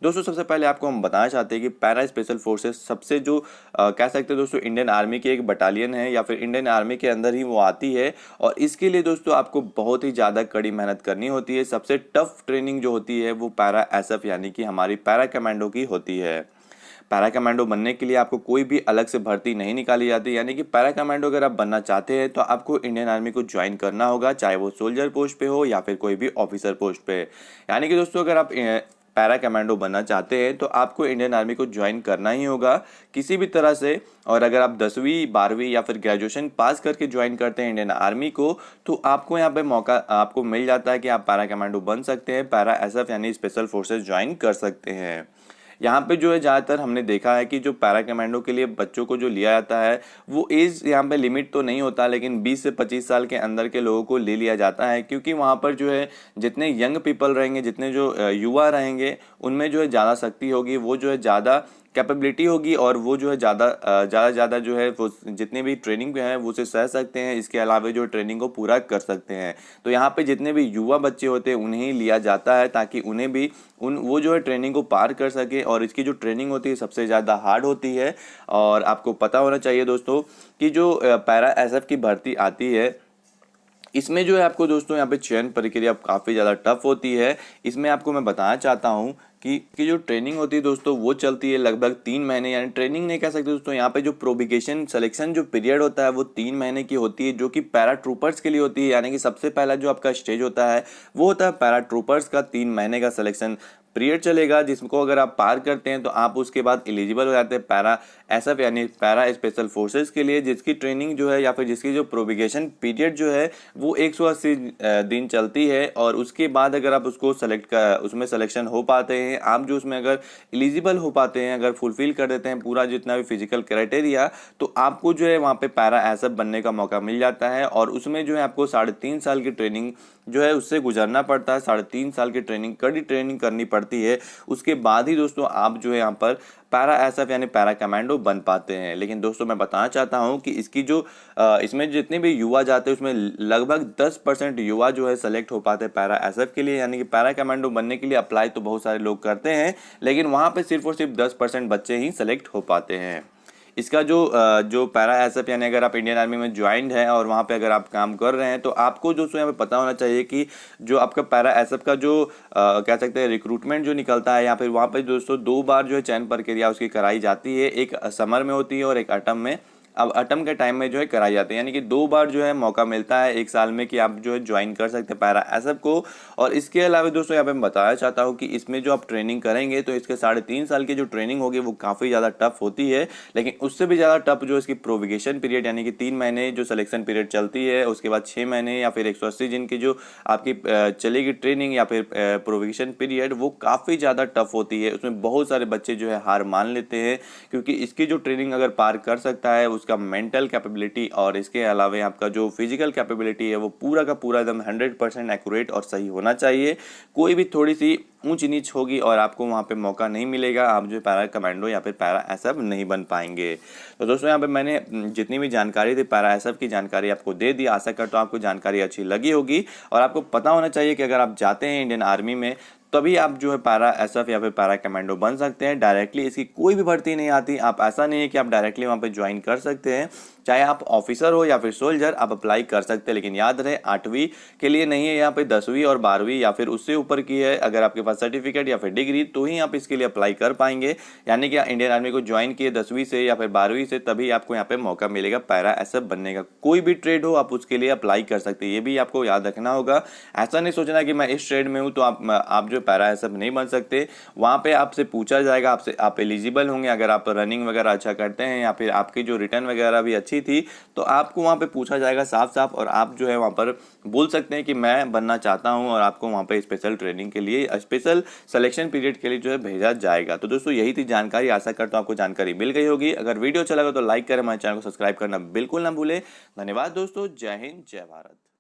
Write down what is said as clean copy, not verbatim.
दोस्तों सबसे पहले आपको हम बताना चाहते हैं कि पैरा स्पेशल फोर्सेस सबसे जो कह सकते हैं दोस्तों इंडियन आर्मी की एक बटालियन है या फिर इंडियन आर्मी के अंदर ही वो आती है। और इसके लिए दोस्तों आपको बहुत ही ज़्यादा कड़ी मेहनत करनी होती है। सबसे टफ ट्रेनिंग जो होती है वो पैरा एसएफ यानी कि हमारी पैरा कमांडो की होती है। पैरा कमांडो बनने के लिए आपको कोई भी अलग से भर्ती नहीं निकाली जाती, यानी कि पैरा कमांडो अगर आप बनना चाहते हैं तो आपको इंडियन आर्मी को ज्वाइन करना होगा, चाहे वो सोल्जर पोस्ट पे हो या फिर कोई भी ऑफिसर पोस्ट पे। यानी कि दोस्तों अगर आप पैरा कमांडो बनना चाहते हैं तो आपको इंडियन आर्मी को ज्वाइन करना ही होगा किसी भी तरह से। और अगर आप 10वीं 12वीं या फिर ग्रेजुएशन पास करके ज्वाइन करते हैं इंडियन आर्मी को तो आपको यहाँ पे मौका आपको मिल जाता है कि आप पैरा कमांडो बन सकते हैं, पैरा एसएफ यानी स्पेशल फोर्सेस ज्वाइन कर सकते हैं। यहाँ पे जो है ज़्यादातर हमने देखा है कि जो पैरा कमांडो के लिए बच्चों को जो लिया जाता है वो एज यहाँ पे लिमिट तो नहीं होता, लेकिन 20 से 25 साल के अंदर के लोगों को ले लिया जाता है, क्योंकि वहाँ पर जो है जितने यंग पीपल रहेंगे, जितने जो युवा रहेंगे, उनमें जो है ज़्यादा शक्ति होगी, वो जो है ज़्यादा कैपेबिलिटी होगी और वो जो है ज़्यादा जो है वो जितने भी ट्रेनिंग है वो उसे सह सकते हैं। इसके अलावा जो ट्रेनिंग को पूरा कर सकते हैं। तो यहाँ पे जितने भी युवा बच्चे होते हैं उन्हें लिया जाता है ताकि उन्हें भी वो जो है ट्रेनिंग को पार कर सके। और इसकी जो ट्रेनिंग होती है सबसे ज़्यादा हार्ड होती है। और आपको पता होना चाहिए दोस्तों कि जो पैरा एसएफ की भर्ती आती है इसमें जो है आपको दोस्तों यहाँ पे चयन प्रक्रिया काफ़ी ज़्यादा टफ होती है। इसमें आपको मैं बताना चाहता हूँ कि जो ट्रेनिंग होती है दोस्तों वो चलती है लगभग 3 महीने, यानी ट्रेनिंग नहीं कह सकते दोस्तों, यहाँ पे जो प्रोविकेशन सिलेक्शन जो पीरियड होता है वो 3 महीने की होती है, जो कि पैरा ट्रूपर्स के लिए होती है। यानी कि सबसे पहला जो आपका स्टेज होता है वो होता है पैरा ट्रूपर्स का 3 महीने का सिलेक्शन पीरियड चलेगा, जिसको अगर आप पार करते हैं तो आप उसके बाद एलिजिबल हो जाते हैं पैरा एसएफ यानी पैरा स्पेशल फोर्सेस के लिए, जिसकी ट्रेनिंग जो है या फिर जिसकी जो प्रोविकेशन पीरियड जो है वो 180 दिन चलती है। और उसके बाद अगर आप उसको उसमें सिलेक्शन हो पाते हैं, आप जो उसमें अगर एलिजिबल हो पाते हैं, अगर फुलफिल कर देते हैं पूरा जितना भी फिजिकल क्राइटेरिया, तो आपको जो है वहाँ पे पैरा एसएफ बनने का मौका मिल जाता है। और उसमें जो है आपको 3.5 साल की ट्रेनिंग जो है उससे गुजरना पड़ता है। 3.5 साल की ट्रेनिंग कड़ी ट्रेनिंग करनी पड़ती है। उसके बाद ही दोस्तों आप जो है यहाँ पर पैरा एसएफ यानी पैरा कमांडो बन पाते हैं। लेकिन दोस्तों मैं बताना चाहता हूँ कि इसकी जो इसमें जितने भी युवा जाते हैं उसमें लगभग 10% युवा जो है सेलेक्ट हो पाते हैं पैरा एसएफ के लिए। यानी कि पैरा कमांडो बनने के लिए अप्लाई तो बहुत सारे लोग करते हैं, लेकिन वहाँ पे सिर्फ और सिर्फ 10% बच्चे ही सेलेक्ट हो पाते हैं। इसका जो पैरा एसएफ यानी अगर आप इंडियन आर्मी में ज्वाइंड है और वहाँ पे अगर आप काम कर रहे हैं तो आपको दोस्तों यहाँ पे पता होना चाहिए कि जो आपका पैरा एसएफ का जो कह सकते हैं रिक्रूटमेंट जो निकलता है या फिर वहाँ पे दोस्तों 2 बार जो है चयन प्रक्रिया उसकी कराई जाती है। एक समर में होती है और एक ऑटम में। अब ऑटम के टाइम में जो है कराई जाती है, यानी कि 2 बार जो है मौका मिलता है 1 साल में कि आप जो है ज्वाइन कर सकते हैं पैरा एसएफ को। और इसके अलावा दोस्तों यहाँ पे मैं बताना चाहता हूँ कि इसमें जो आप ट्रेनिंग करेंगे तो इसके 3.5 साल की जो ट्रेनिंग होगी वो काफ़ी ज़्यादा टफ होती है। लेकिन उससे भी ज़्यादा टफ जो इसकी प्रोविकेशन पीरियड यानी कि 3 महीने जो सिलेक्शन पीरियड चलती है, उसके बाद 6 महीने या फिर 180 दिन की जो आपकी चलेगी ट्रेनिंग या फिर प्रोविकेशन पीरियड, वो काफ़ी ज़्यादा टफ होती है। उसमें बहुत सारे बच्चे जो है हार मान लेते हैं, क्योंकि इसकी जो ट्रेनिंग अगर पार कर सकता है उसका मेंटल कैपेबिलिटी और इसके अलावा आपका जो फिजिकल कैपेबिलिटी है वो पूरा का पूरा एकदम 100% एक्यूरेट और सही होना चाहिए। कोई भी थोड़ी सी ऊंच नीच होगी और आपको वहाँ पे मौका नहीं मिलेगा, आप जो पैरा कमांडो या फिर पैरा एसएफ नहीं बन पाएंगे। तो दोस्तों यहाँ पे मैंने जितनी भी जानकारी थी पैरा एसएफ की जानकारी आपको दे दी। आशा करता हूँ आपको जानकारी अच्छी लगी होगी। और आपको पता होना चाहिए कि अगर आप जाते हैं इंडियन आर्मी में तभी आप जो है पैरा एसएफ या फिर पैरा कमांडो बन सकते हैं। डायरेक्टली इसकी कोई भी भर्ती नहीं आती। आप ऐसा नहीं है कि आप डायरेक्टली वहाँ पे ज्वाइन कर सकते हैं, चाहे आप ऑफिसर हो या फिर सोल्जर आप अप्लाई कर सकते हैं। लेकिन याद रहे 8वीं के लिए नहीं है, यहाँ पे 10वीं और 12वीं या फिर उससे ऊपर की है अगर आपके पास सर्टिफिकेट या फिर डिग्री, तो ही आप इसके लिए अप्लाई कर पाएंगे। यानी कि इंडियन आर्मी को ज्वाइन किए 10वीं से या फिर 12वीं से, तभी आपको यहाँ पे मौका मिलेगा पैरा एसएफ बनने का। कोई भी ट्रेड हो आप उसके लिए अप्लाई कर सकते हैं, ये भी आपको याद रखना होगा। ऐसा नहीं सोचना कि मैं इस ट्रेड में हूँ तो आप जो पैरा एसएफ नहीं बन सकते। वहाँ पे आपसे पूछा जाएगा, आपसे आप एलिजिबल होंगे अगर आप रनिंग वगैरह अच्छा करते हैं या फिर आपकी जो रिटर्न वगैरह भी अच्छी थी, तो आपको वहाँ पे पूछा जाएगा साफ साफ, और आप जो है वहाँ पर बोल सकते हैं कि मैं बनना चाहता हूँ और आपको वहाँ पे स्पेशल ट्रेनिंग के लिए स्पेशल सिलेक्शन पीरियड के लिए जो है भेजा जाएगा। तो दोस्तों यही थी जानकारी। आशा करता हूँ आपको जानकारी मिल गई होगी। अगर वीडियो अच्छा लगा तो लाइक करें, हमारे चैनल को सब्सक्राइब करना बिल्कुल ना भूलें। धन्यवाद दोस्तों। जय हिंद, जय भारत।